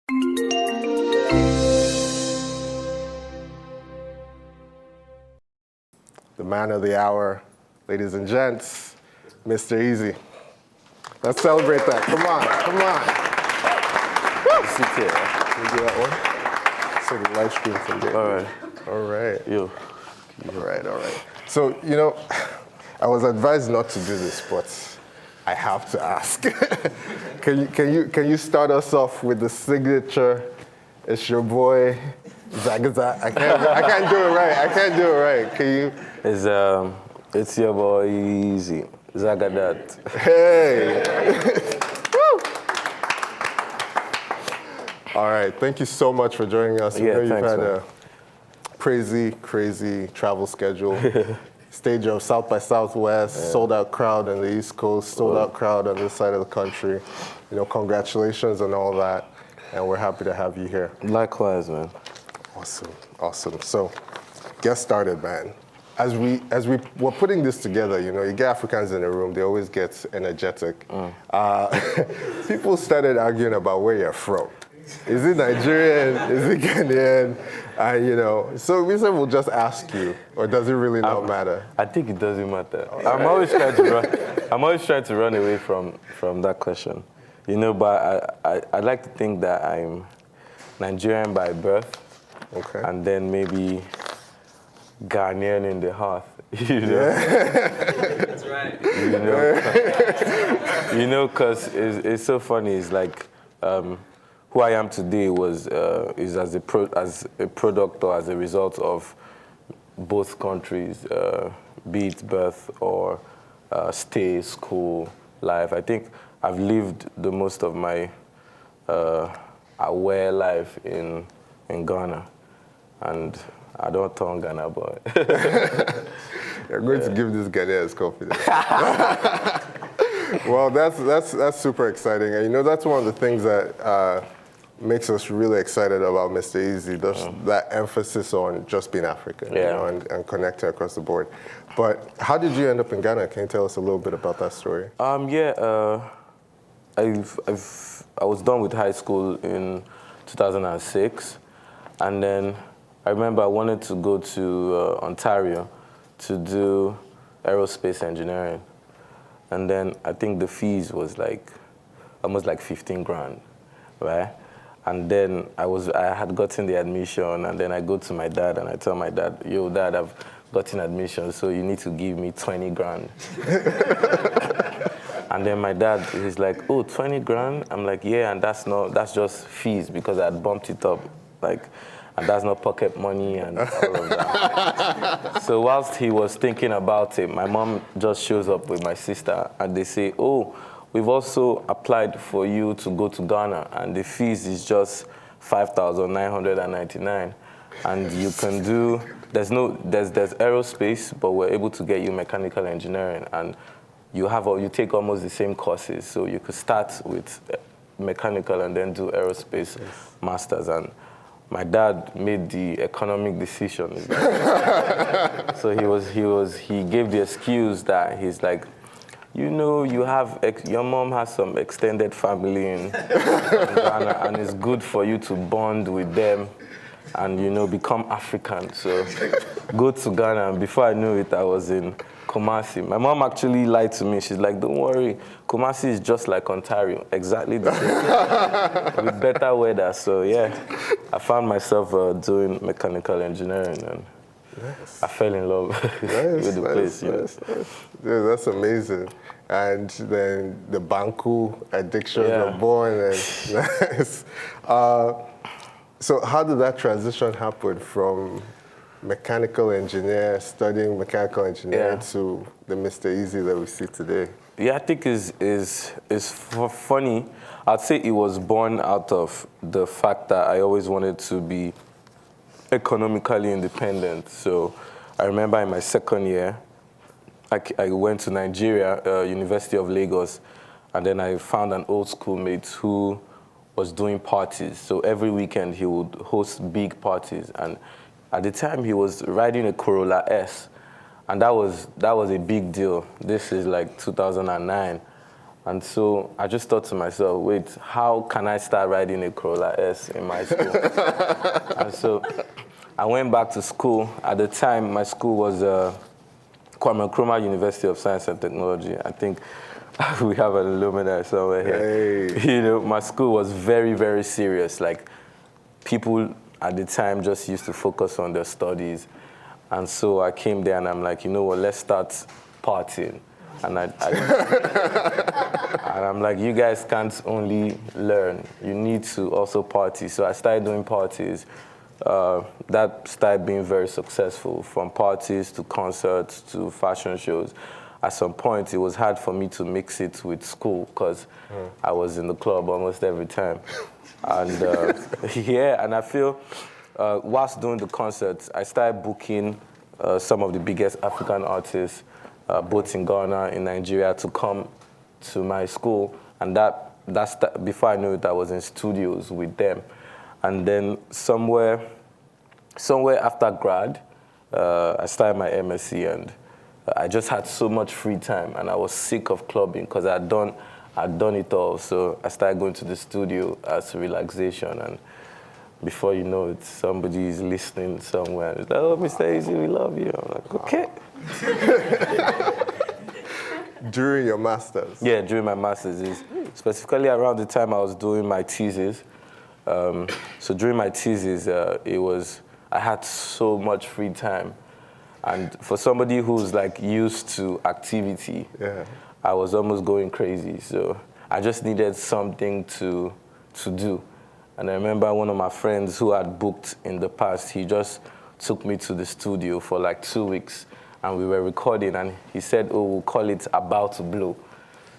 The man of the hour, ladies and gents, Mr. Eazi. Let's celebrate that. Come on, come on. Sit here. Can you do that one? So the live stream from there. All right. All right. Yo. All right, all right. So, you know, I was advised not to do this, but I have to ask. Can you start us off with the signature? It's your boy, Zagaza. I can't do it right. I can't do it right. Can you? It's your boy Eazi. Zagadat. Hey. All right. Thank you so much for joining us. Yeah, you've thanks, had man. a crazy travel schedule. Stage of South by Southwest, sold out crowd on the East Coast, sold out crowd on this side of the country. You know, congratulations on all that. And we're happy to have you here. Likewise, man. Awesome, awesome. So, get started, man. As we were putting this together, you know, you get Africans in a room, they always get energetic. People started arguing about where you're from. Is it Nigerian? Is it Ghanaian? You know, so we said we'll just ask you, or does it really not matter? I think it doesn't matter. I'm always trying to run away from that question. You know, but I like to think that I'm Nigerian by birth, Okay. and then maybe Ghanaian in the heart. You know? Yeah. That's right. You know, because it's so funny. It's like who I am today is as a product or as a result of both countries, be it birth or stay, school, life. I think I've lived the most of my aware life in Ghana, and I don't turn Ghana boy. You're going to give this Ghanaians confidence. Well, that's super exciting, and you know that's one of the things that makes us really excited about Mr. Eazi. That emphasis on just being African, you know, and connecting across the board. But how did you end up in Ghana? Can you tell us a little bit about that story? I was done with high school in 2006, and then I remember I wanted to go to Ontario to do aerospace engineering, and then I think the fees was like almost like 15 grand, right? And then I had gotten the admission, and then I go to my dad and I tell my dad, yo, Dad, I've gotten admission, so you need to give me 20 grand. And then my dad, he's like, oh, 20 grand? I'm like, yeah, and that's just fees because I had bumped it up, like, and that's not pocket money and all of that. So whilst he was thinking about it, my mom just shows up with my sister, and they say, oh, we've also applied for you to go to Ghana, and the fees is just 5,999, and you can do. There's aerospace, but we're able to get you mechanical engineering, and you take almost the same courses. So you could start with mechanical and then do aerospace masters. And my dad made the economic decision. So he gave the excuse that he's like, you know, your mom has some extended family in Ghana, and it's good for you to bond with them and, you know, become African. So go to Ghana. And before I knew it, I was in Kumasi. My mom actually lied to me. She's like, don't worry, Kumasi is just like Ontario, exactly the same, with better weather. So yeah, I found myself doing mechanical engineering, and I fell in love with the place. Nice. Yeah, that's amazing. And then the Banku addiction was born. And nice. So how did that transition happen from mechanical engineer, studying mechanical engineering to the Mr. Eazi that we see today? Yeah, I think is funny. I'd say it was born out of the fact that I always wanted to be economically independent. So I remember in my second year, I went to Nigeria, University of Lagos, and then I found an old schoolmate who was doing parties. So every weekend he would host big parties, and at the time he was riding a Corolla S, and that was a big deal. This is like 2009, And so I just thought to myself, wait, how can I start riding a Corolla S in my school? And so I went back to school. At the time, my school was Kwame Nkrumah University of Science and Technology. I think we have an alumni somewhere here. Hey. You know, my school was very, very serious. Like, people at the time just used to focus on their studies. And so I came there and I'm like, you know what, let's start partying. And and I'm like, you guys can't only learn, you need to also party. So I started doing parties. That started being very successful, from parties to concerts to fashion shows. At some point, it was hard for me to mix it with school because I was in the club almost every time. And yeah, and I feel whilst doing the concerts, I started booking some of the biggest African artists, both in Ghana, in Nigeria, to come to my school. And before I knew it, I was in studios with them. And then somewhere after grad, I started my MSc, and I just had so much free time, and I was sick of clubbing because I'd done it all. So I started going to the studio as relaxation, and before you know it, somebody is listening somewhere. It's like, oh, Mr. Eazi, we love you. I'm like, okay. During your master's? Yeah, during my master's. Specifically around the time I was doing my thesis. So during my thesis, I had so much free time. And for somebody who's like used to activity, I was almost going crazy. So I just needed something to do. And I remember one of my friends who had booked in the past, he just took me to the studio for like 2 weeks, and we were recording, and he said, oh, we'll call it About to Blow.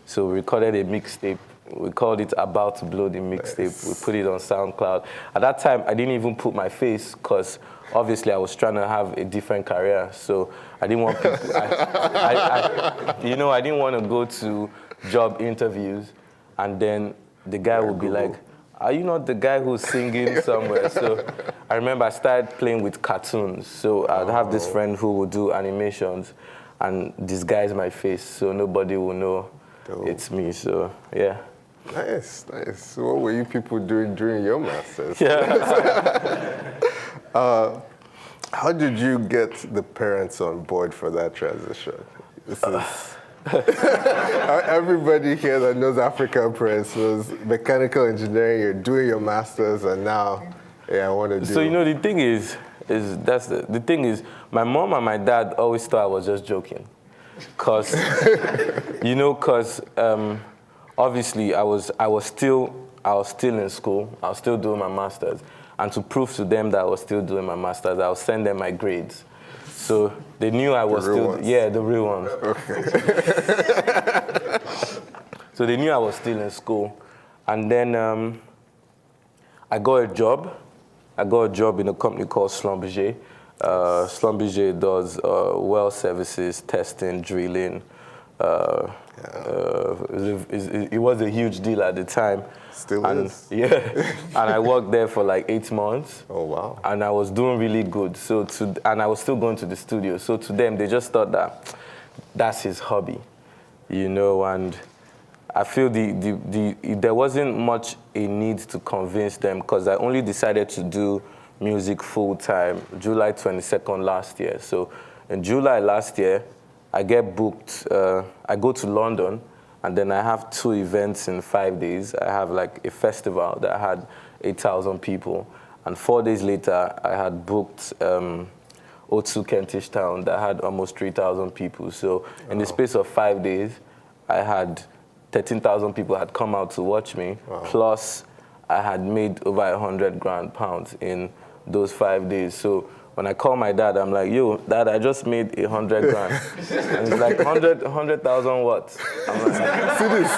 So we recorded a mixtape. We called it About to Blow, the mixtape. Nice. We put it on SoundCloud. At that time, I didn't even put my face because obviously I was trying to have a different career. So I didn't want people, I didn't want to go to job interviews and then the guy would be like, are you not the guy who's singing somewhere? So I remember I started playing with cartoons. So I'd have this friend who would do animations and disguise my face so nobody will know it's me. So yeah. Nice, nice. So what were you people doing during your masters? Yeah. How did you get the parents on board for that transition? This is everybody here that knows African Prince was mechanical engineering. You're doing your masters, and now, I want to do. So the thing is the thing is, my mom and my dad always thought I was just joking, cause obviously I was still in school. I was still doing my masters. And to prove to them that I was still doing my master's, I would send them my grades. So they knew I was still, the real ones. Okay. So they knew I was still in school. And then I got a job. I got a job in a company called Schlumberger. Schlumberger does well services, testing, drilling. It was a huge deal at the time. Still is. Yeah, and I worked there for like 8 months. Oh, wow. And I was doing really good. And I was still going to the studio. So to them, they just thought that that's his hobby, and I feel there wasn't much a need to convince them because I only decided to do music full time July 22nd last year. So in July last year, I get booked, I go to London, and then I have 2 events in 5 days. I have like a festival that had 8,000 people. And 4 days later, I had booked O2 Kentish Town that had almost 3,000 people. So in the space of 5 days, I had 13,000 people had come out to watch me. Wow. Plus, I had made over 100 grand pounds in those 5 days. So when I call my dad, I'm like, yo, Dad, I just made 100 grand. And he's like, 100,000 what? I'm like, see this.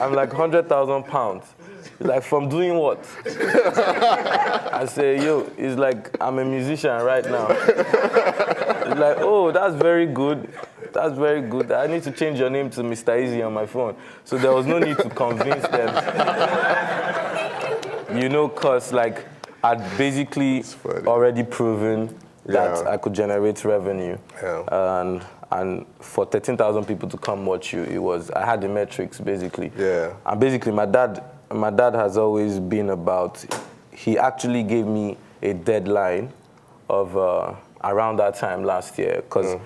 I'm like, 100,000 pounds. He's like, from doing what? I say, yo, he's like, I'm a musician right now. He's like, oh, that's very good. That's very good. I need to change your name to Mr. Eazi on my phone. So there was no need to convince them. Because like, I'd basically already proven that I could generate revenue. Yeah. And And for 13,000 people to come watch you, I had the metrics basically. Yeah. And basically my dad has always been about, he actually gave me a deadline of around that time last year, because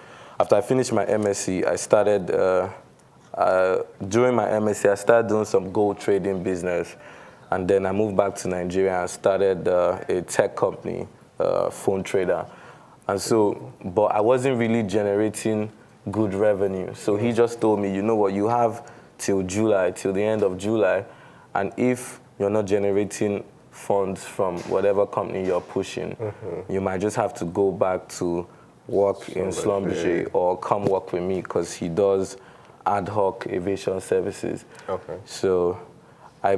after I finished my MSc, I started, during my MSc, I started doing some gold trading business. And then I moved back to Nigeria and started a tech company, phone trader. And so, but I wasn't really generating good revenue. So he just told me, you know what, you have till July, till the end of July, and if you're not generating funds from whatever company you're pushing, you might just have to go back to work in Schlumberger or come work with me, because he does ad hoc aviation services. Okay. So I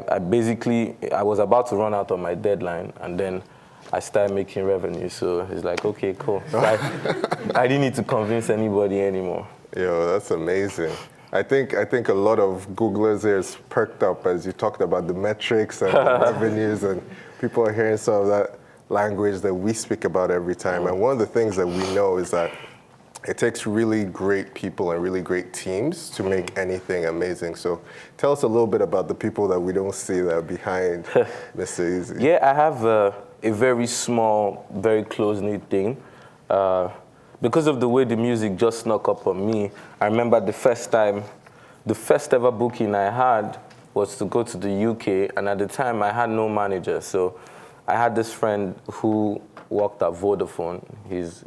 was about to run out of my deadline, and then I started making revenue. So he's like, okay, cool. So I didn't need to convince anybody anymore. Yo, that's amazing. I think a lot of Googlers here is perked up as you talked about the metrics and the revenues, and people are hearing some of that language that we speak about every time. And one of the things that we know is that it takes really great people and really great teams to make anything amazing. So tell us a little bit about the people that we don't see that are behind Mr. Eazi. Yeah, I have a very small, very close-knit thing. Because of the way the music just snuck up on me, I remember the first ever booking I had was to go to the UK, and at the time I had no manager. So I had this friend who worked at Vodafone. He's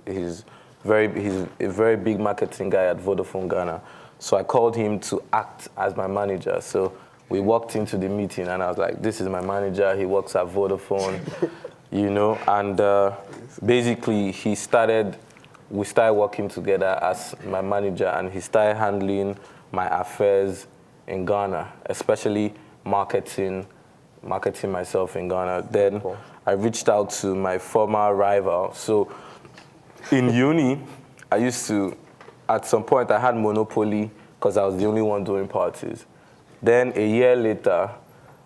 a very big marketing guy at Vodafone Ghana. So I called him to act as my manager. So we walked into the meeting and I was like, this is my manager, he works at Vodafone, you know, and basically we started working together as my manager, and he started handling my affairs in Ghana, especially marketing myself in Ghana. Then I reached out to my former rival. So in uni, at some point I had monopoly because I was the only one doing parties. Then a year later,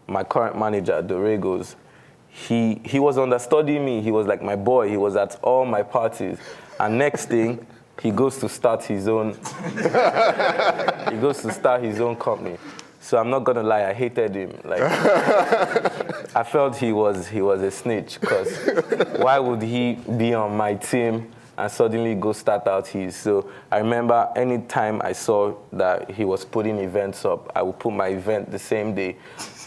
my current manager, Doregos, he was understudying me. He was like my boy. He was at all my parties. And next thing, he goes to start his own company. So I'm not gonna lie, I hated him. Like, I felt he was a snitch, because why would he be on my team and suddenly go start out his? So I remember anytime I saw that he was putting events up, I would put my event the same day,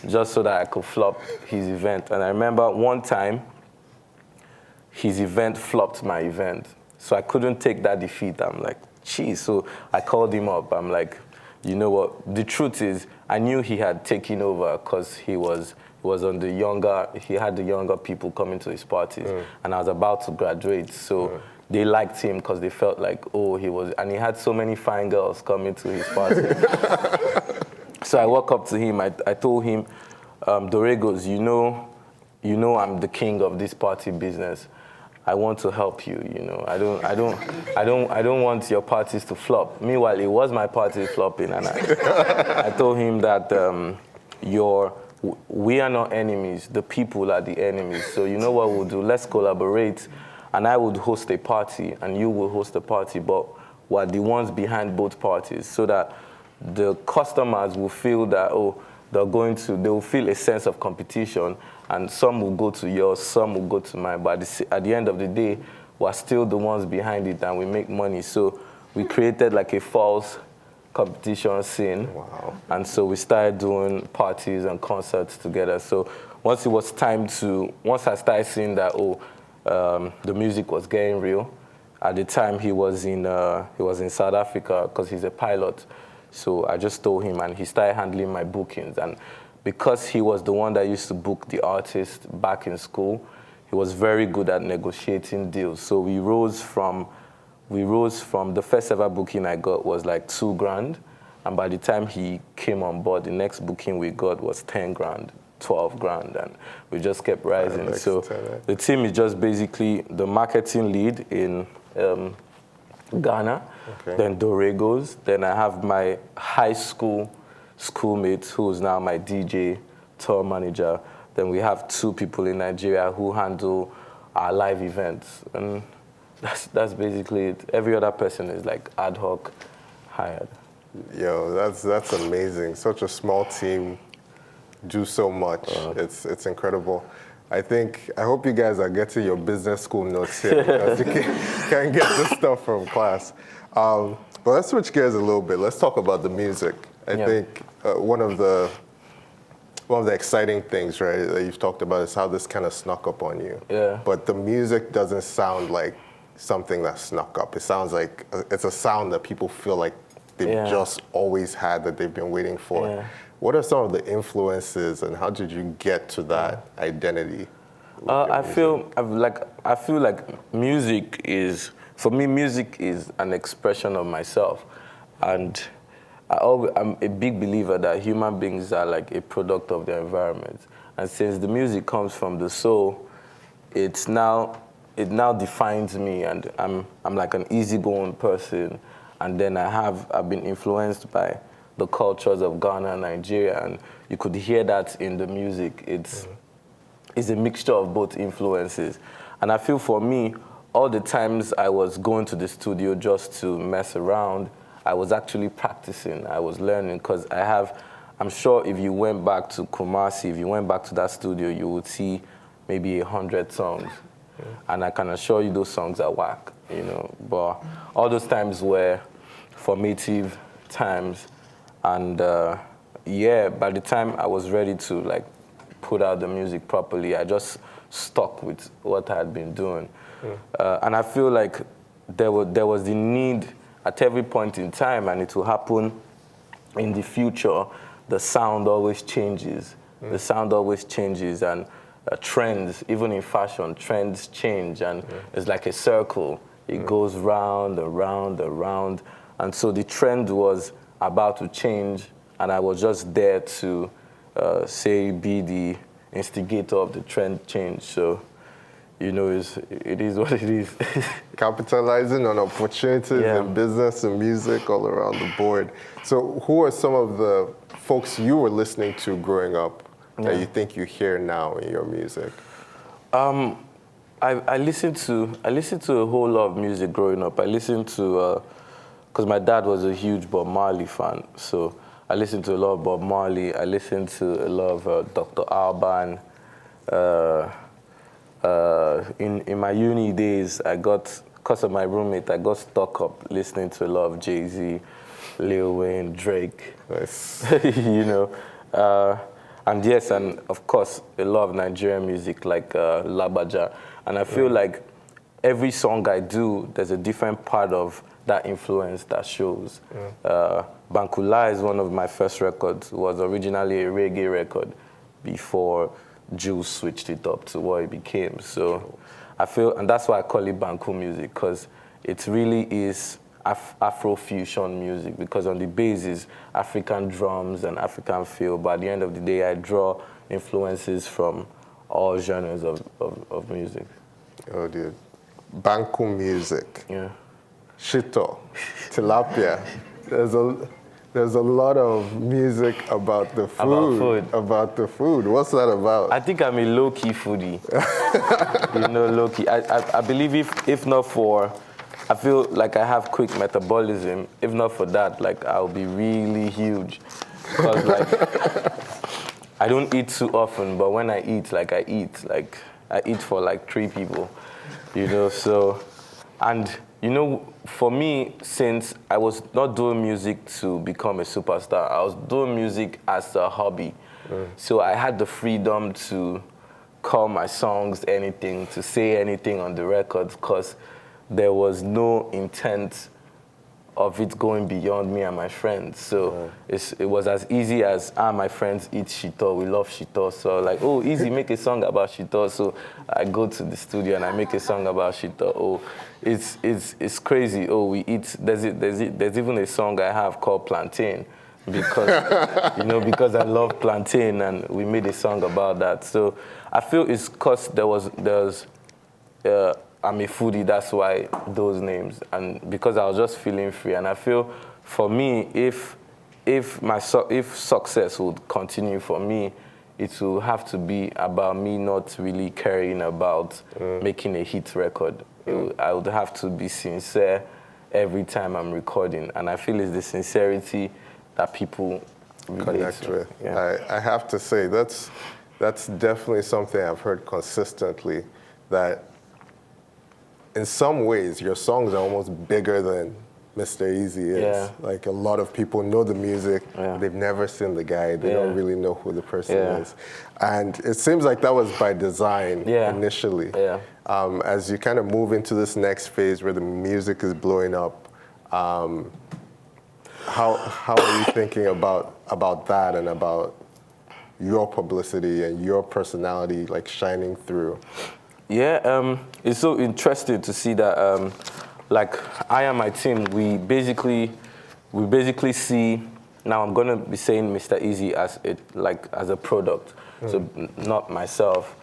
just so that I could flop his event. And I remember one time, his event flopped my event. So I couldn't take that defeat. I'm like, geez. So I called him up. I'm like, you know what? The truth is, I knew he had taken over because he had the younger people coming to his parties, and I was about to graduate. So they liked him because they felt like, and he had so many fine girls coming to his party. So I walked up to him. I told him, Doregos, you know I'm the king of this party business. I want to help you, you know. I don't want your parties to flop. Meanwhile, it was my party flopping, and I told him that we are not enemies. The people are the enemies. So you know what we'll do? Let's collaborate, and I would host a party, and you will host a party, but we're the ones behind both parties, so that the customers will feel that they will feel a sense of competition, and some will go to yours, some will go to mine. But at the end of the day, we're still the ones behind it, and we make money. So we created like a false competition scene. Wow. And so we started doing parties and concerts together. So once I started seeing that, the music was getting real. At the time, he was in South Africa because he's a pilot. So I just told him, and he started handling my bookings. And because he was the one that used to book the artist back in school, he was very good at negotiating deals. So we rose from the first ever booking I got was like $2,000. And by the time he came on board, the next booking we got was $10,000, $12,000, and we just kept rising. So the team is just basically the marketing lead in Ghana, then Doregos, then I have my high school schoolmate who's now my DJ, tour manager. Then we have 2 people in Nigeria who handle our live events. And That's basically it. Every other person is like ad hoc hired. Yo, that's amazing. Such a small team, do so much. It's incredible. I hope you guys are getting your business school notes here because you can't get this stuff from class. But let's switch gears a little bit. Let's talk about the music. I think one of the exciting things, right, that you've talked about is how this kind of snuck up on you. Yeah. But the music doesn't sound like something that snuck up. It sounds like it's a sound that people feel like they've just always had, that they've been waiting for. Yeah. What are some of the influences, and how did you get to that identity? I feel like music is, for me, music is an expression of myself, and I'm a big believer that human beings are like a product of their environment. And since the music comes from the soul, it now defines me, and I'm like an easygoing person. And then I've been influenced by the cultures of Ghana and Nigeria, and you could hear that in the music. It's a mixture of both influences. And I feel for me, all the times I was going to the studio just to mess around, I was actually practicing, I was learning, because I'm sure if you went back to Kumasi, if you went back to that studio, you would see maybe 100 songs. And I can assure you those songs are whack, you know. But all those times were formative times. And by the time I was ready to like put out the music properly, I just stuck with what I had been doing. And I feel like there was the need at every point in time, and it will happen in the future. The sound always changes. The sound always changes, and trends, even in fashion, trends change, and it's like a circle. It goes round and round and round. And so the trend was about to change, and I was just there to be the instigator of the trend change. So, you know, it is what it is. Capitalizing on opportunities in business and music all around the board. So who are some of the folks you were listening to growing up that you think you hear now in your music? I listened to a whole lot of music growing up. I listened to, because my dad was a huge Bob Marley fan, so I listened to a lot of Bob Marley. I listened to a lot of Dr. Alban. In my uni days, because of my roommate, I got stuck up listening to a lot of Jay-Z, Lil Wayne, Drake. Nice. You know. And of course, a lot of Nigerian music like Labaja. And I feel like every song I do, there's a different part of that influence that shows. Bankula is one of my first records. It was originally a reggae record before Jules switched it up to what it became. So I feel, and that's why I call it Banku music, because it really is Afro-fusion music, because on the base is African drums and African feel, but at the end of the day, I draw influences from all genres of music. Oh, dude. Banku music. Yeah. Shito, tilapia. There's a lot of music about the food. About the food. What's that about? I think I'm a low-key foodie. You know, low-key. I believe if not for, I feel like I have quick metabolism. If not for that, like I'll be really huge. Because like I don't eat too often, but when I eat I eat for like 3 people. You know, so, and you know, for me, since I was not doing music to become a superstar, I was doing music as a hobby. So I had the freedom to call my songs anything, to say anything on the record, because there was no intent of it going beyond me and my friends. So it was as easy as, my friends eat shito, we love shito. So like, oh, Eazi, make a song about shito. So I go to the studio and I make a song about shito. Oh, it's crazy. Oh, we eat, there's even a song I have called Plantain, because, you know, because I love plantain, and we made a song about that. So I feel it's because I'm a foodie, that's why those names, and because I was just feeling free. And I feel, for me, if success would continue for me, it will have to be about me not really caring about making a hit record. I would have to be sincere every time I'm recording, and I feel it's the sincerity that people connect with. Yeah. I have to say, that's definitely something I've heard consistently, that in some ways your songs are almost bigger than Mr. Eazi is. Yeah. Like, a lot of people know the music, they've never seen the guy, they don't really know who the person is. And it seems like that was by design initially. Yeah. As you kind of move into this next phase where the music is blowing up, how are you thinking about that and about your publicity and your personality like shining through? Yeah, it's so interesting to see that, like, I and my team, we basically see. Now I'm gonna be saying Mr. Eazi as a product, so not myself.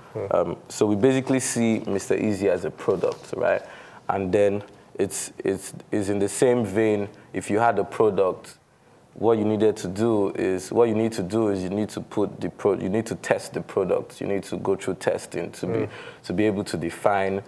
So we basically see Mr. Eazi as a product, right? And then it's in the same vein. If you had a product, what you need to do is you need to test the product. You need to go through testing to be able to define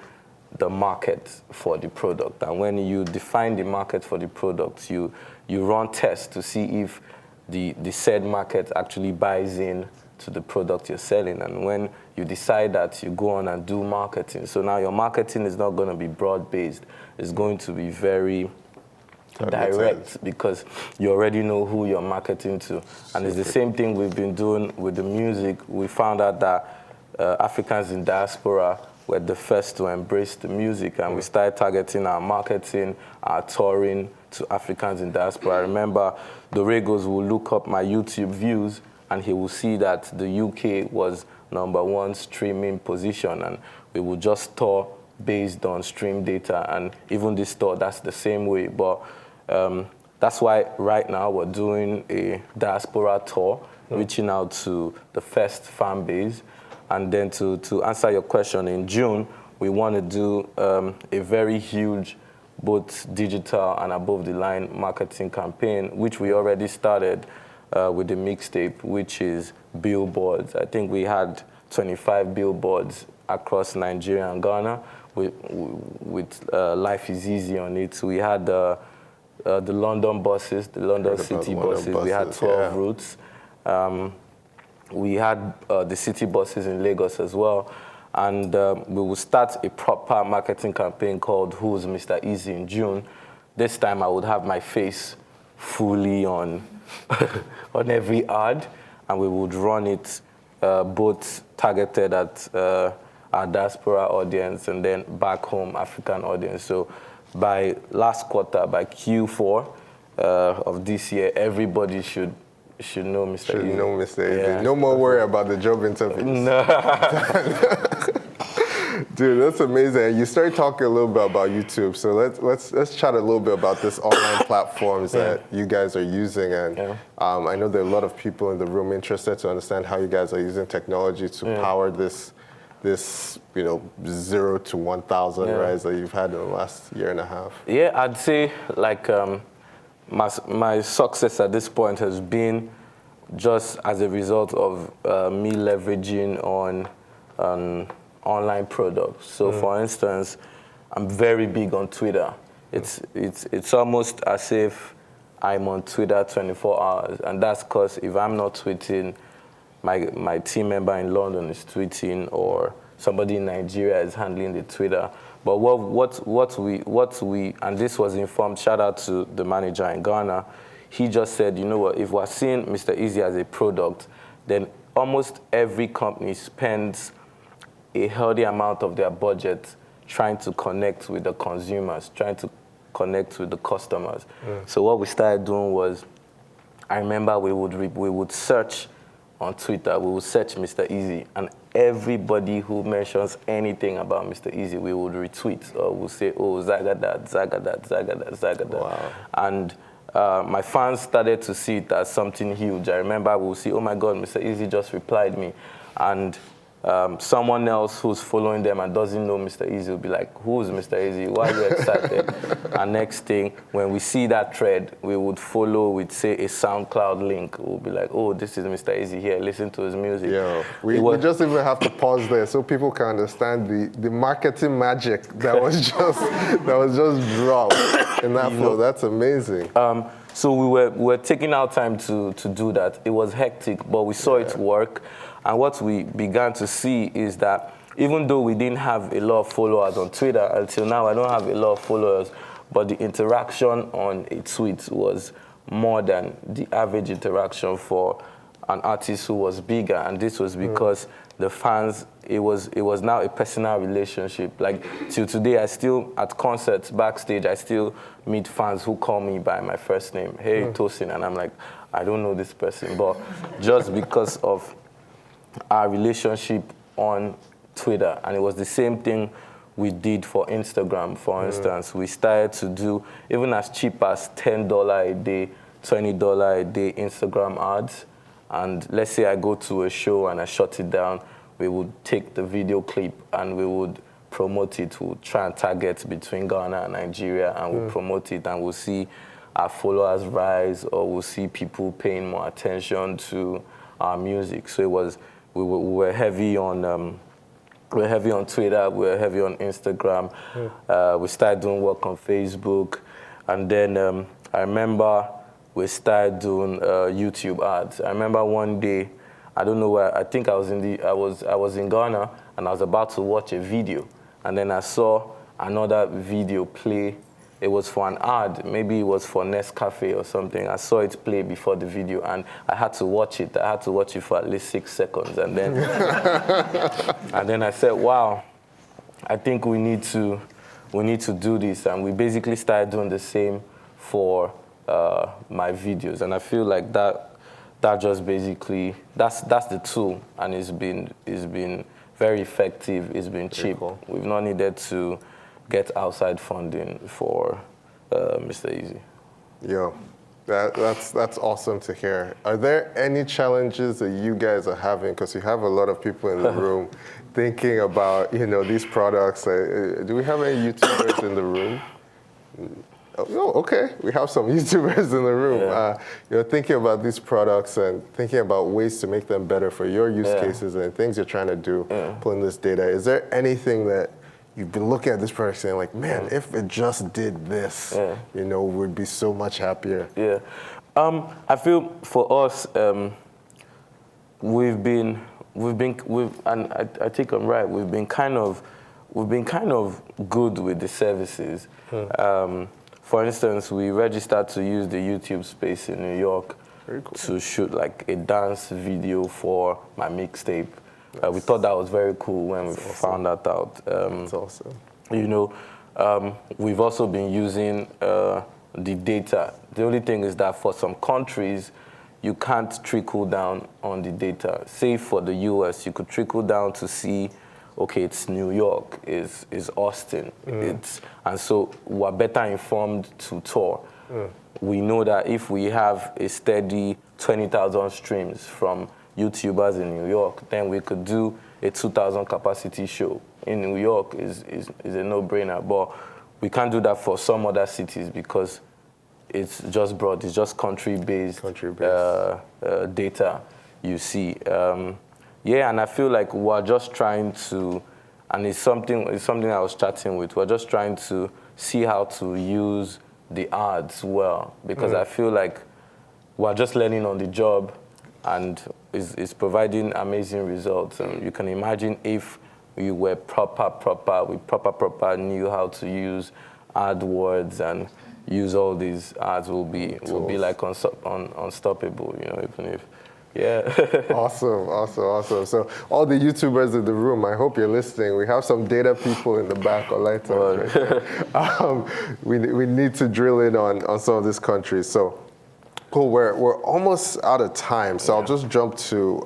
the market for the product. And when you define the market for the product, you run tests to see if the said market actually buys in to the product you're selling. And when you decide that, you go on and do marketing. So now your marketing is not going to be broad-based. It's going to be very direct, because you already know who you're marketing to. And it's the same thing we've been doing with the music. We found out that Africans in diaspora were the first to embrace the music, and we started targeting our marketing, our touring to Africans in diaspora. I remember the Regos will look up my YouTube views, and he will see that the UK was #1 streaming position, and we will just tour based on stream data. And even this tour, that's the same way. But that's why right now we're doing a diaspora tour, reaching out to the first fan base. And then to answer your question, in June, we want to do a very huge, both digital and above-the-line marketing campaign, which we already started with the mixtape, which is billboards. I think we had 25 billboards across Nigeria and Ghana with Life is Easy on it. So we had the London buses, the London city buses. We had 12 routes. We had the city buses in Lagos as well. And we will start a proper marketing campaign called Who's Mr. Eazi in June. This time I would have my face fully on every ad, and we would run it both targeted at our diaspora audience and then back home African audience. So by last quarter, by Q4 of this year, everybody should know Mr. Eazi. Should know Mr. Eazi. Yeah. No more worry about the job interviews. No. Dude, that's amazing. You started talking a little bit about YouTube, so let's chat a little bit about this online platforms that you guys are using. And I know there are a lot of people in the room interested to understand how you guys are using technology to power this 0 to 1,000 rise that you've had in the last year and a half. Yeah, I'd say like my success at this point has been just as a result of me leveraging on online products. So for instance, I'm very big on Twitter. It's almost as if I'm on Twitter 24 hours. And that's because if I'm not tweeting, my team member in London is tweeting, or somebody in Nigeria is handling the Twitter. But what we and this was informed, shout out to the manager in Ghana, he just said, you know what, if we're seeing Mr. Eazi as a product, then almost every company spends a healthy amount of their budget trying to connect with the consumers, trying to connect with the customers. So what we started doing was, I remember we would search on Twitter, we would search Mr. Eazi, and everybody who mentions anything about Mr. Eazi, we would retweet, or we'll say, oh, Zagadat, Zagadat, Zagadat, Zagadat. Wow. And my fans started to see it as something huge. I remember we would see, oh my God, Mr. Eazi just replied me. And someone else who's following them and doesn't know Mr. Eazi will be like, who's Mr. Eazi? Why are you excited? And next thing, when we see that thread, we would follow with, say, a SoundCloud link. We'll be like, oh, this is Mr. Eazi here. Listen to his music. Yeah, we just even have to pause there so people can understand the marketing magic that was just dropped in that flow. That's amazing. So we were taking our time to do that. It was hectic, but we saw it work. And what we began to see is that even though we didn't have a lot of followers on Twitter, until now I don't have a lot of followers, but the interaction on a tweet was more than the average interaction for an artist who was bigger. And this was because the fans, it was now a personal relationship. Like till today, I still, at concerts, backstage, I still meet fans who call me by my first name, hey, Tosin, and I'm like, I don't know this person, but just because of our relationship on Twitter. And it was the same thing we did for Instagram, for instance. We started to do even as cheap as $10 a day, $20 a day Instagram ads. And let's say I go to a show and I shut it down, we would take the video clip and we would promote it. We'll try and target between Ghana and Nigeria, and we'll promote it, and we'll see our followers rise, or we'll see people paying more attention to our music. So it was, we were heavy on Twitter, we were heavy on Instagram. We started doing work on Facebook, and then I remember we started doing YouTube ads. I remember one day, I don't know where, I think I was in Ghana, and I was about to watch a video, and then I saw another video play. It was for an ad, maybe it was for Nescafe or something. I saw it play before the video, and I had to watch it. I had to watch it for at least 6 seconds, and then and then I said, wow, I think we need to do this, and we basically started doing the same for my videos, and I feel like that just basically that's the tool, and it's been very effective. It's been cheap. Cool. We've not needed to get outside funding for Mr. Eazi. Yo, that's awesome to hear. Are there any challenges that you guys are having? Because you have a lot of people in the room thinking about these products. Do we have any YouTubers in the room? Oh, okay. We have some YouTubers in the room. Yeah. Thinking about these products and thinking about ways to make them better for your use cases and things you're trying to do, pulling this data. Is there anything that you've been looking at this product saying like, man, if it just did this, we'd be so much happier? Yeah. I feel for us, we've been, and I think I'm right. We've been kind of good with the services. For instance, we registered to use the YouTube space in New York to shoot like a dance video for my mixtape. We thought that was very cool when we found that out. That's awesome. We've also been using the data. The only thing is that for some countries, you can't trickle down on the data. Say for the US, you could trickle down to see, okay, it's New York, is Austin. And so we're better informed to tour. We know that if we have a steady 20,000 streams from YouTubers in New York, then we could do a 2,000 capacity show in New York is a no-brainer. But we can't do that for some other cities because it's just broad, it's just country-based data you see. And I feel like we're just trying to, and it's something I was chatting with, we're just trying to see how to use the ads well, because I feel like we're just learning on the job, and it's providing amazing results. And you can imagine if we were proper knew how to use AdWords and use all these ads, will be like unstoppable, even if. Yeah. Awesome. So all the YouTubers in the room, I hope you're listening. We have some data people in the back or lights right there. We need to drill in on some of these countries. So cool, we're almost out of time. So I'll just jump to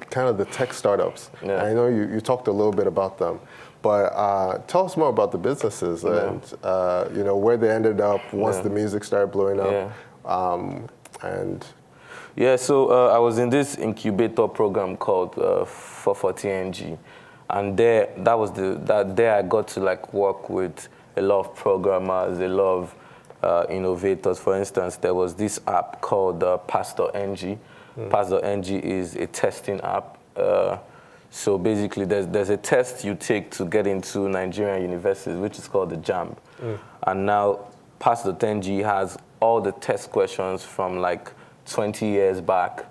kind of the tech startups. Yeah. I know you talked a little bit about them, but tell us more about the businesses and where they ended up once the music started blowing up. Yeah, so I was in this incubator program called 440NG, and there I got to like work with a lot of programmers, a lot of innovators. For instance, there was this app called Pastor NG. Pastor NG is a testing app. So basically, there's a test you take to get into Nigerian universities, which is called the JAMB. And now Pastor NG has all the test questions from like 20 years back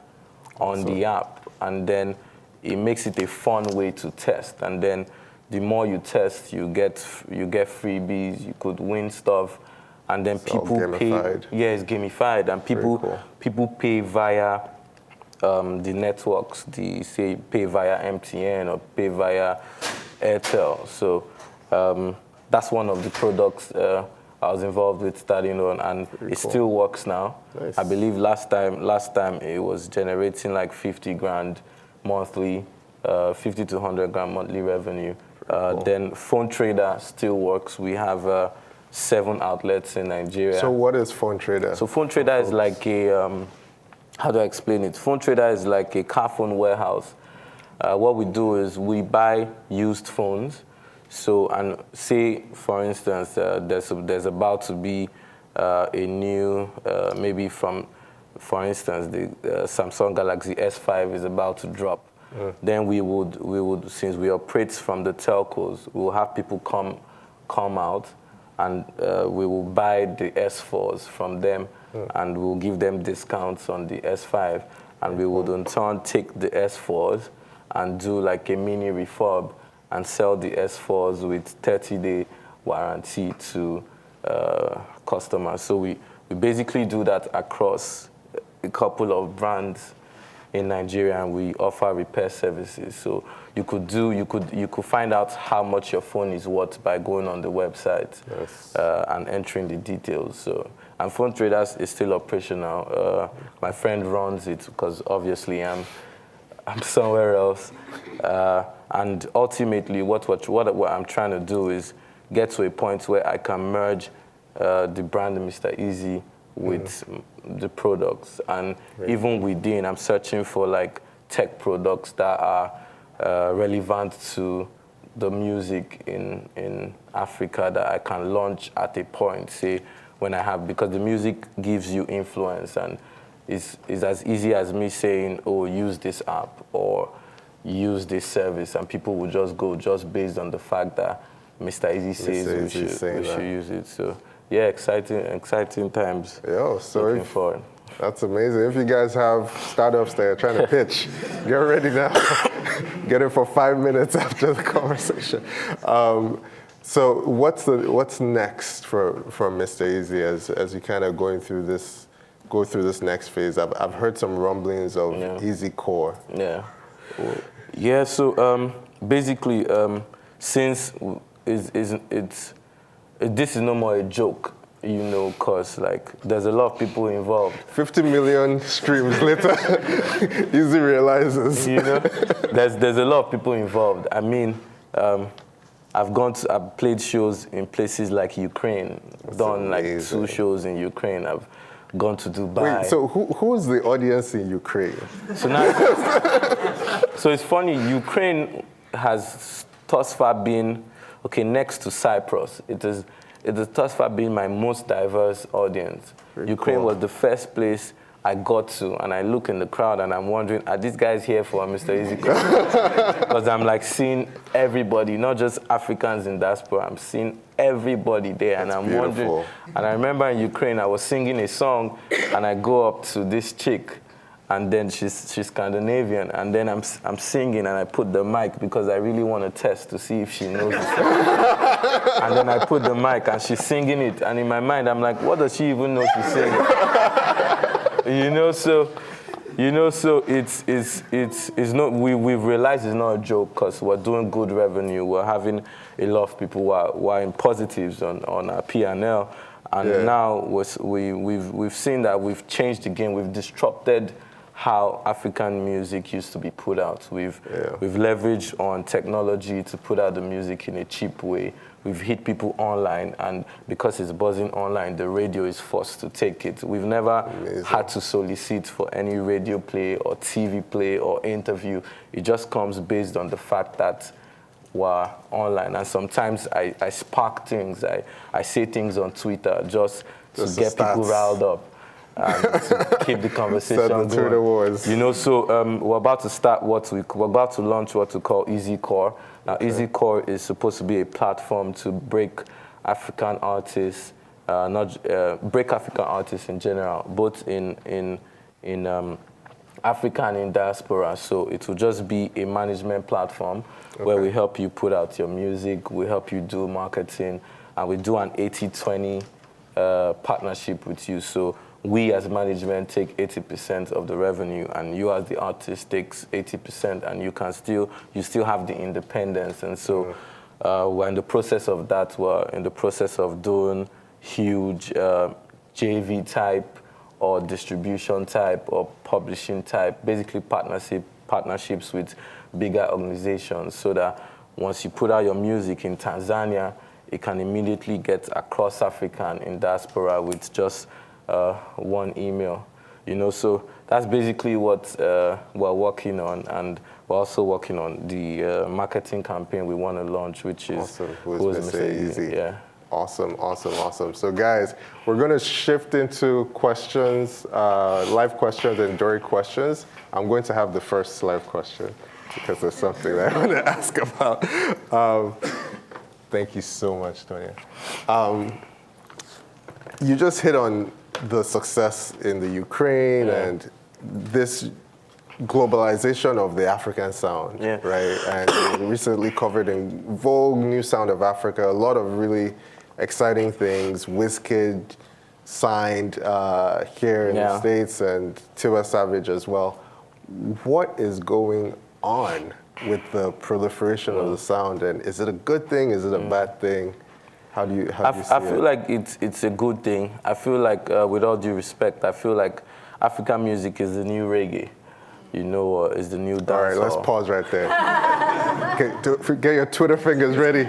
on the app, and then it makes it a fun way to test. And then the more you test, you get freebies, you could win stuff, and then people pay. Yeah, it's gamified, and people pay via the networks. Say pay via MTN or pay via Airtel. So that's one of the products I was involved with starting on, and it still works now. Nice. I believe last time it was generating like 50 grand monthly, 50 to 100 grand monthly revenue. Then Phone Trader still works. We have 7 outlets in Nigeria. So what is Phone Trader? So Phone Trader is like a, how do I explain it? Phone Trader is like a car phone warehouse. What we do is we buy used phones. So, and say, for instance, there's about to be a new, maybe for instance, the Samsung Galaxy S5 is about to drop. Then we would, since we operate from the telcos, we will have people come out, and we will buy the S4s from them, and we'll give them discounts on the S5, and we would in turn take the S4s and do like a mini refurb and sell the S4s with 30-day warranty to customers. So we basically do that across a couple of brands in Nigeria, and we offer repair services. So you could find out how much your phone is worth by going on the website. Yes. And entering the details. So, and Phone Traders is still operational. My friend runs it because obviously I'm somewhere else. And ultimately, what I'm trying to do is get to a point where I can merge the brand Mr. Eazi with the products. And even within, I'm searching for like tech products that are relevant to the music in Africa that I can launch at a point, say, when I have, because the music gives you influence, and is as easy as me saying, oh, use this app or use this service, and people will just go just based on the fact that Mr. Eazi says we should use it. So yeah, exciting times. Yo, so looking forward. That's amazing. If you guys have startups that are trying to pitch, get ready now. Get it for 5 minutes after the conversation. So what's next for Mr. Eazi as you kind of go through this next phase? I've heard some rumblings of Eazi Core. Yeah. Yeah. So basically, since this is no more a joke, you know, because like there's a lot of people involved. 50 million streams later, Eazi realizes. You know, there's a lot of people involved. I mean, I've played shows in places like Ukraine. That's done amazing. Like 2 shows in Ukraine. I've gone to Dubai. Wait, so who's the audience in Ukraine? So now, so it's funny. Ukraine has thus far been next to Cyprus. It has thus far been my most diverse audience. Very Ukraine was the first place I got to, and I look in the crowd and I'm wondering, are these guys here for Mr. Eazi? Because I'm like seeing everybody, not just Africans in diaspora, I'm seeing everybody there. And I'm wondering, and I remember in Ukraine, I was singing a song and I go up to this chick, and then she's Scandinavian, and then I'm singing and I put the mic because I really want to test to see if she knows the song. And then I put the mic and she's singing it, and in my mind I'm like, what does she even know she's singing? So it's not, we've realized it's not a joke, because we're doing good revenue. We're having a lot of people who are in positives on our P&L, and now we've seen that we've changed the game. We've disrupted how African music used to be put out. We've leveraged on technology to put out the music in a cheap way. We've hit people online, and because it's buzzing online, the radio is forced to take it. We've never had to solicit for any radio play or TV play or interview. It just comes based on the fact that we're online. And sometimes I spark things, I say things on Twitter just to get people riled up. To keep the conversation going. You know, so we're about to launch what we call Eazi Core. Now, Eazi Core is supposed to be a platform to break African artists, break African artists in general, both in Africa and in diaspora. So it will just be a management platform where we help you put out your music, we help you do marketing, and we do an 80-20 partnership with you. So we as management take 80% of the revenue, and you as the artist takes 80%, and you still have the independence. And so we're in the process of that. We're in the process of doing huge JV type or distribution type or publishing type, basically partnerships with bigger organizations, so that once you put out your music in Tanzania, it can immediately get across Africa and in diaspora with just one email, you know. So that's basically what we're working on, and we're also working on the marketing campaign we want to launch, which is awesome. Who's Mr. Eazi? Yeah. Awesome. So guys, we're going to shift into questions, live questions and Dory questions. I'm going to have the first live question because there's something that I want to ask about. Thank you so much, Tonya. You just hit on the success in the Ukraine and this globalization of the African sound, right? And we recently covered in Vogue, New Sound of Africa, a lot of really exciting things. Wizkid signed here in the States, and Tiwa Savage as well. What is going on with the proliferation of the sound, and is it a good thing? Is it a bad thing? How do you see it? I feel like it's a good thing. I feel like, with all due respect, I feel like African music is the new reggae. You know, is the new dancehall. All right, let's pause right there. Okay, get your Twitter fingers ready.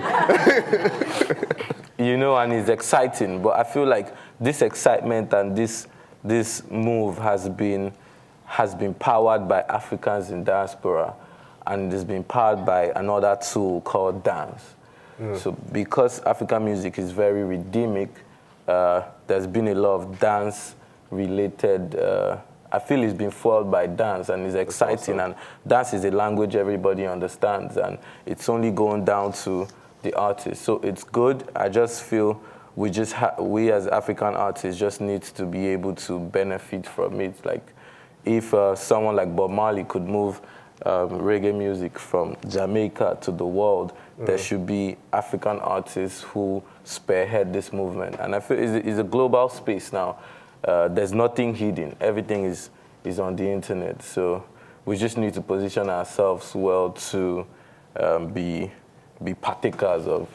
You know, and it's exciting, but I feel like this excitement and this move has been powered by Africans in diaspora, and it's been powered by another tool called dance. So because African music is very rhythmic, there's been a lot of dance-related, I feel it's been fueled by dance, and it's exciting, and dance is a language everybody understands, and it's only going down to the artist. So it's good. I just feel we as African artists just need to be able to benefit from it. Like, if someone like Bob Marley could move reggae music from Jamaica to the world, there should be African artists who spearhead this movement. And I feel it's a global space now. There's nothing hidden. Everything is on the internet. So we just need to position ourselves well to be partakers of,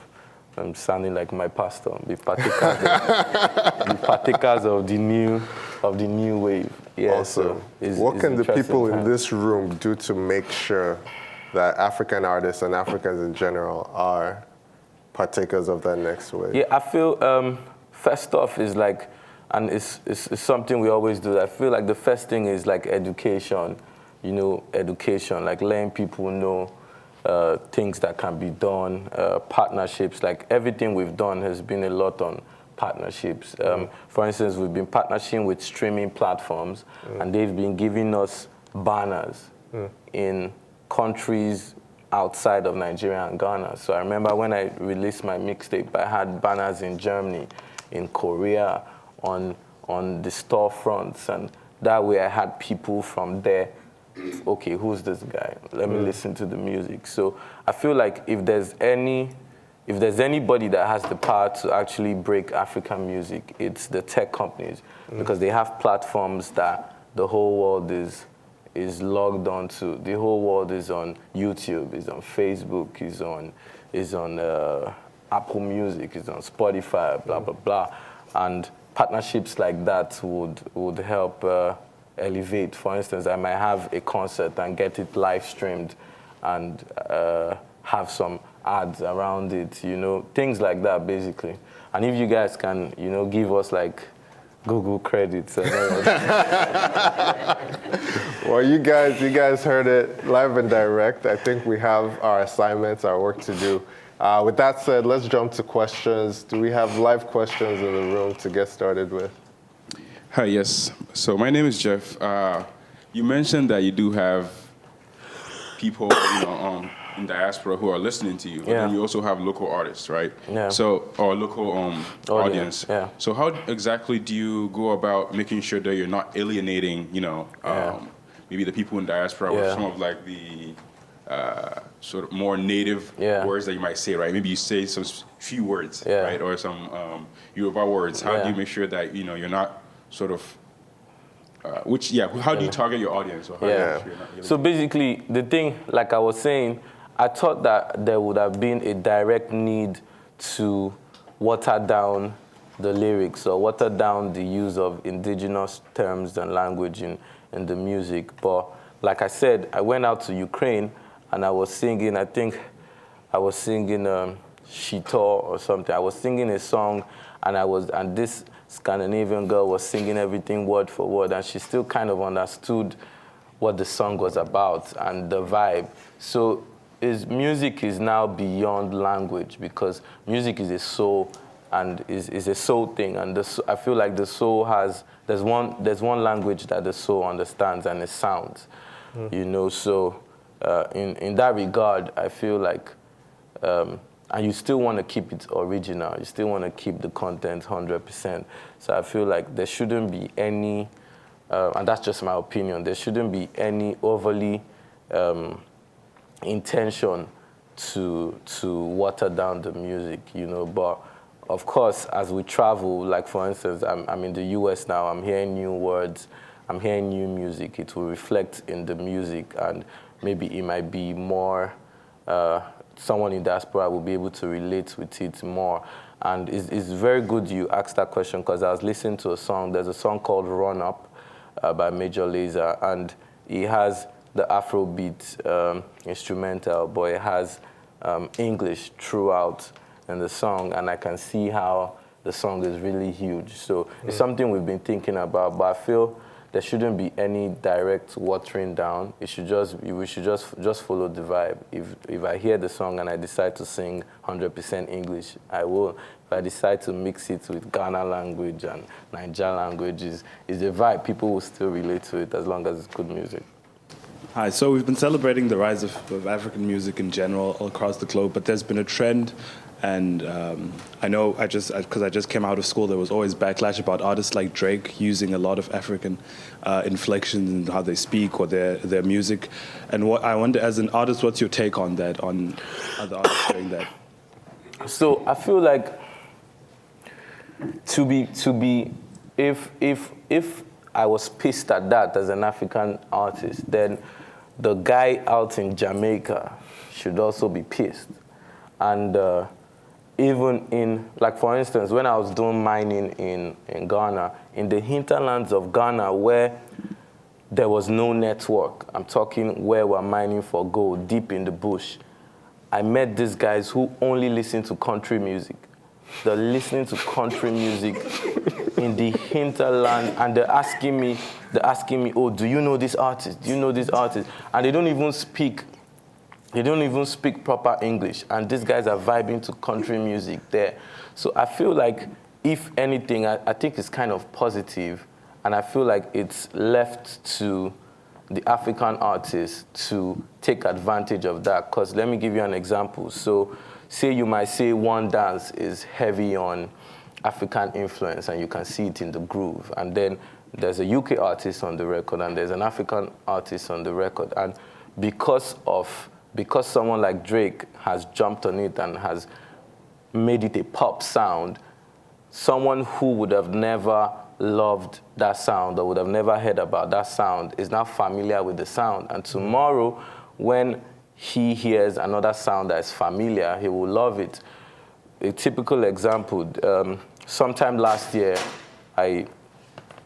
I'm sounding like my pastor, be partakers of the new wave. Yeah, awesome. So what can the people in this room do to make sure that African artists and Africans in general are partakers of that next wave? Yeah, I feel first off is like, and it's something we always do. I feel like the first thing is like education, you know, like letting people know things that can be done, partnerships. Like everything we've done has been a lot on partnerships. For instance, we've been partnering with streaming platforms, and they've been giving us banners in countries outside of Nigeria and Ghana. So I remember when I released my mixtape, I had banners in Germany, in Korea, on the storefronts, and that way I had people from there. Okay, who's this guy? Let me listen to the music. So I feel like if there's anybody that has the power to actually break African music, it's the tech companies, because they have platforms that the whole world is logged onto. The whole world is on YouTube, is on Facebook, is on Apple Music, is on Spotify, blah blah blah, and partnerships like that would help elevate. For instance, I might have a concert and get it live streamed and have some ads around it, you know, things like that, basically. And if you guys can, you know, give us like Google credits. Well, you guys heard it live and direct. I think we have our assignments, our work to do. With that said, let's jump to questions. Do we have live questions in the room to get started with? Hi, yes. So my name is Jeff. You mentioned that you do have people, you know, in diaspora who are listening to you, but then you also have local artists, right? Yeah. So, or local audience. Yeah. So how exactly do you go about making sure that you're not alienating, you know, maybe the people in diaspora with some of like the sort of more native words that you might say, right? Maybe you say some few words, right? Or some Yoruba words. How do you make sure that, you know, you're not sort of, how do you target your audience? Or how do you make sure you're not So basically, the thing, like I was saying, I thought that there would have been a direct need to water down the lyrics or water down the use of indigenous terms and language in the music. But like I said, I went out to Ukraine and I was singing, I think I was singing Shito or something. I was singing a song and this Scandinavian girl was singing everything word for word, and she still kind of understood what the song was about and the vibe. So music is now beyond language, because music is a soul and is a soul thing. And I feel like the soul there's one language that the soul understands, and it's sounds. You know, so in that regard, I feel like, and you still want to keep it original. You still want to keep the content 100%. So I feel like there shouldn't be any, and that's just my opinion, there shouldn't be any overly intention to water down the music, you know. But of course, as we travel, like for instance, I'm in the US now, I'm hearing new words, I'm hearing new music. It will reflect in the music, and maybe it might be more, someone in diaspora will be able to relate with it more. And it's very good you asked that question, because I was listening to a song. There's a song called Run Up by Major Lazer, and it has the Afrobeat instrumental, but it has English throughout in the song, and I can see how the song is really huge. So it's something we've been thinking about, but I feel there shouldn't be any direct watering down. We should just follow the vibe. If I hear the song and I decide to sing 100% English, I will. If I decide to mix it with Ghana language and Niger language, is a vibe. People will still relate to it as long as it's good music. Hi, so we've been celebrating the rise of African music in general all across the globe, but there's been a trend. And I know, because I just came out of school, there was always backlash about artists like Drake using a lot of African inflections in how they speak or their music. And what I wonder, as an artist, what's your take on that, on other artists doing that? So I feel like if I was pissed at that as an African artist, then the guy out in Jamaica should also be pissed. And even in, like for instance, when I was doing mining in Ghana, in the hinterlands of Ghana where there was no network, I'm talking where we're mining for gold, deep in the bush, I met these guys who only listen to country music. They're listening to country music in the hinterland, and they're asking me, oh, do you know this artist? Do you know this artist? And they don't even speak proper English, and these guys are vibing to country music there. So I feel like, if anything, I think it's kind of positive, and I feel like it's left to the African artists to take advantage of that. Because let me give you an example. So say you might say one dance is heavy on African influence, and you can see it in the groove, and then there's a UK artist on the record, and there's an African artist on the record, and because someone like Drake has jumped on it and has made it a pop sound, someone who would have never loved that sound or would have never heard about that sound is now familiar with the sound. And tomorrow, when he hears another sound that is familiar, he will love it. A typical example, sometime last year, I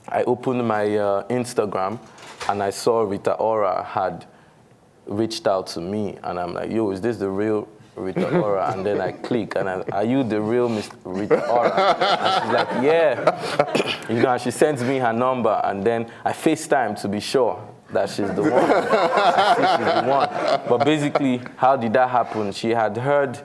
I opened my Instagram, and I saw Rita Ora had reached out to me, and I'm like, yo, is this the real Rita Ora? And then I click, and are you the real Miss Rita Ora? And she's like, yeah. And she sends me her number, and then I FaceTime to be sure that she's the one. I see she's the one. But basically, how did that happen? She had heard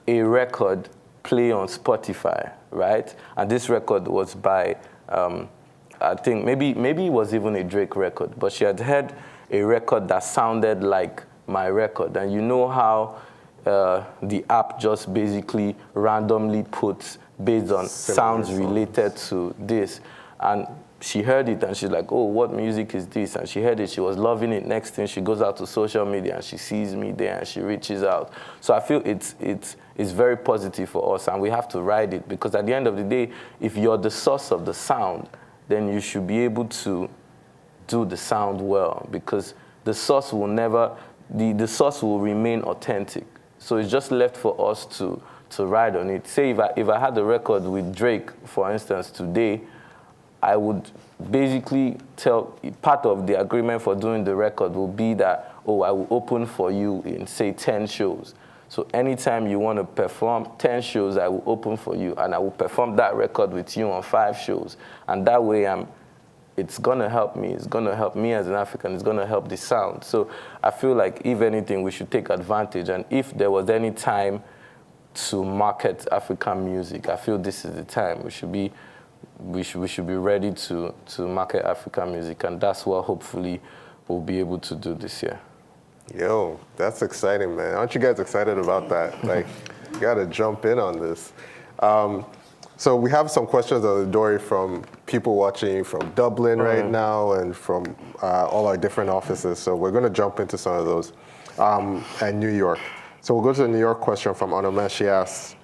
a record play on Spotify, right? And this record was by, I think maybe it was even a Drake record, but she had heard a record that sounded like my record. And you know how the app just basically randomly puts based on sounds related to this. And she heard it and she's like, oh, what music is this? And she heard it, she was loving it. Next thing, she goes out to social media and she sees me there and she reaches out. So I feel it's very positive for us, and we have to ride it, because at the end of the day, if you're the source of the sound, then you should be able to do the sound well, because the source will never, the source will remain authentic. So it's just left for us to ride on it. Say if I had a record with Drake, for instance, today, I would basically part of the agreement for doing the record will be that, oh, I will open for you in, say, 10 shows. So anytime you want to perform 10 shows, I will open for you, and I will perform that record with you on 5 shows. And that way, it's going to help me. It's going to help me as an African. It's going to help the sound. So I feel like, if anything, we should take advantage. And if there was any time to market African music, I feel this is the time. We should be ready to market African music, and that's what hopefully we'll be able to do this year. Yo, that's exciting, man. Aren't you guys excited about that? Like, you got to jump in on this. So we have some questions on the door from people watching from Dublin right now and from all our different offices. So we're going to jump into some of those. And New York. So we'll go to the New York question from Onoma. She asks,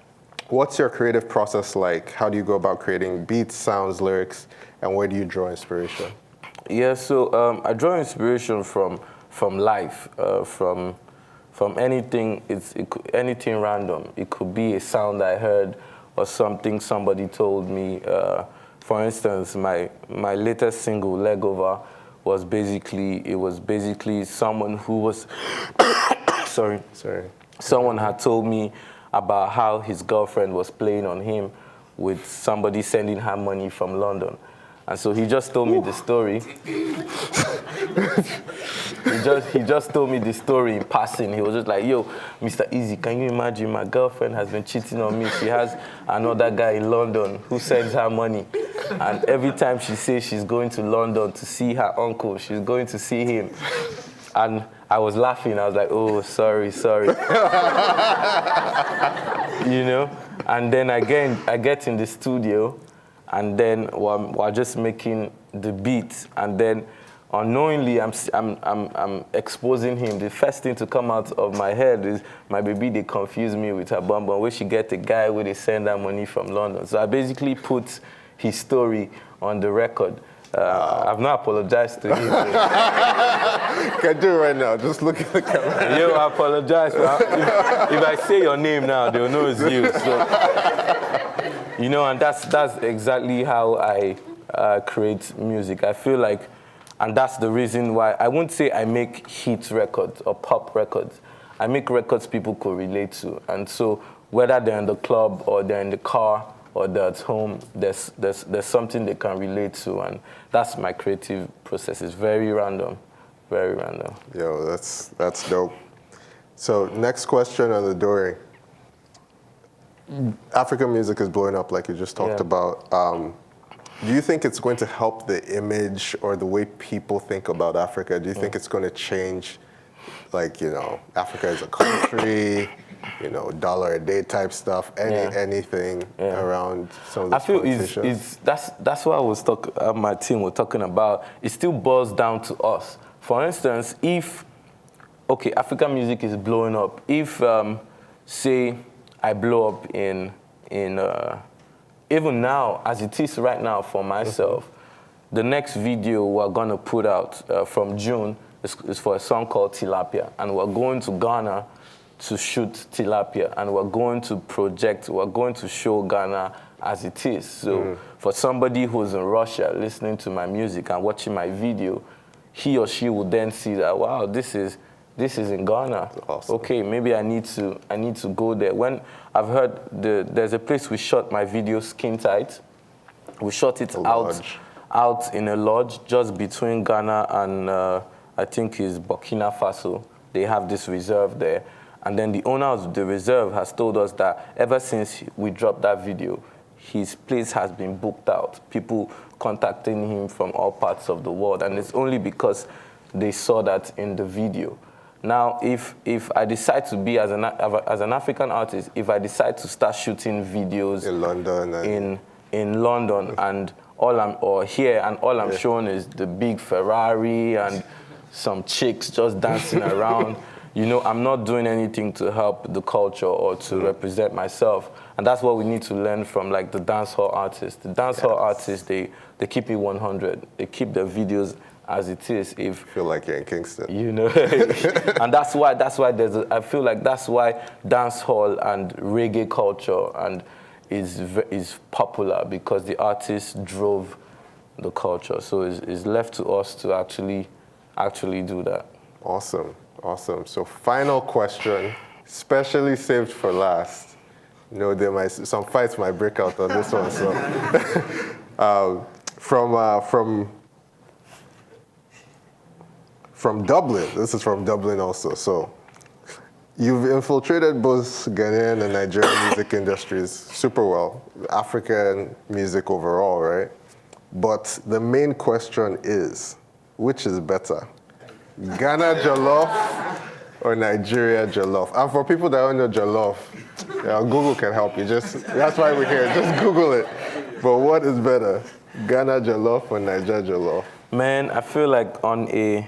what's your creative process like? How do you go about creating beats, sounds, lyrics, and where do you draw inspiration? Yeah, so I draw inspiration from life, from anything. Anything random. It could be a sound I heard or something somebody told me. For instance, my latest single, Legover, was basically someone who was sorry. Someone had told me about how his girlfriend was playing on him with somebody sending her money from London. And so he just told me the story. he just told me the story in passing. He was just like, yo, Mr. Eazi, can you imagine my girlfriend has been cheating on me? She has another guy in London who sends her money. And every time she says she's going to London to see her uncle, she's going to see him. And I was laughing. I was like, oh, sorry. You know? And then again, I get in the studio, and then we're just making the beat, and then unknowingly I'm exposing him. The first thing to come out of my head is my baby, they confuse me with her bum where she get a guy where they send her money from London. So I basically put his story on the record. I've not apologized to him. Can do it right now. Just look at the camera. Yo, I apologize. If I say your name now, they'll know it's you. So, you know, and that's exactly how I create music. I feel like, and that's the reason why I wouldn't say I make hit records or pop records. I make records people could relate to. And so whether they're in the club or they're in the car or they're at home, there's something they can relate to, and that's my creative process. It's very random, very random. Yo, that's dope. So next question on the door. African music is blowing up, like you just talked about. Do you think it's going to help the image or the way people think about Africa? Do you think it's going to change, like, you know, Africa as a country? You know, dollar a day type stuff, anything around some of the I feel that's what I was my team was talking about. It still boils down to us. For instance, if African music is blowing up. If say I blow up in even now as it is right now for myself, the next video we're gonna put out from June is for a song called Tilapia, and we're going to Ghana to shoot Tilapia, and we're going to show Ghana as it is. So for somebody who's in Russia listening to my music and watching my video, he or she will then see that, wow, this is in Ghana. Awesome. Okay, maybe I need to go there. When I've heard there's a place we shot my video Skin Tight. We shot it out in a lodge just between Ghana and I think is Burkina Faso. They have this reserve there. And then the owner of the reserve has told us that ever since we dropped that video, his place has been booked out. People contacting him from all parts of the world. And it's only because they saw that in the video. Now, if I decide to be, as an African artist, if I decide to start shooting videos in London, in London, and all I'm showing is the big Ferrari and some chicks just dancing around, you know, I'm not doing anything to help the culture or to represent myself. And that's what we need to learn from, like, the dancehall artists. The dancehall artists, they keep it 100. They keep their videos as it is. If feel like you're in Kingston, you know, and that's why I feel like that's why dancehall and reggae culture is popular, because the artists drove the culture. So it's left to us to actually do that. Awesome. So final question, specially saved for last. You know, some fights might break out on this one. So from Dublin. This is from Dublin also. So you've infiltrated both Ghanaian and Nigerian music industries super well, African music overall, right? But the main question is, which is better? Ghana jollof or Nigeria jollof? And for people that don't know jollof, Google can help you. That's why we're here. Just Google it. But what is better, Ghana jollof or Nigeria jollof? Man, I feel like on a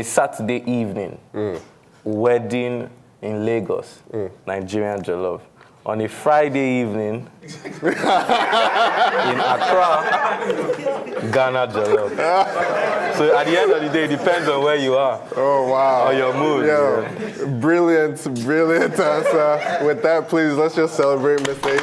Saturday evening, wedding in Lagos, Nigerian jollof. On a Friday evening in Accra, Ghana jollof. So at the end of the day, it depends on where you are. Oh, wow. Or your mood. Brilliant answer. With that, please, let's just celebrate Mr.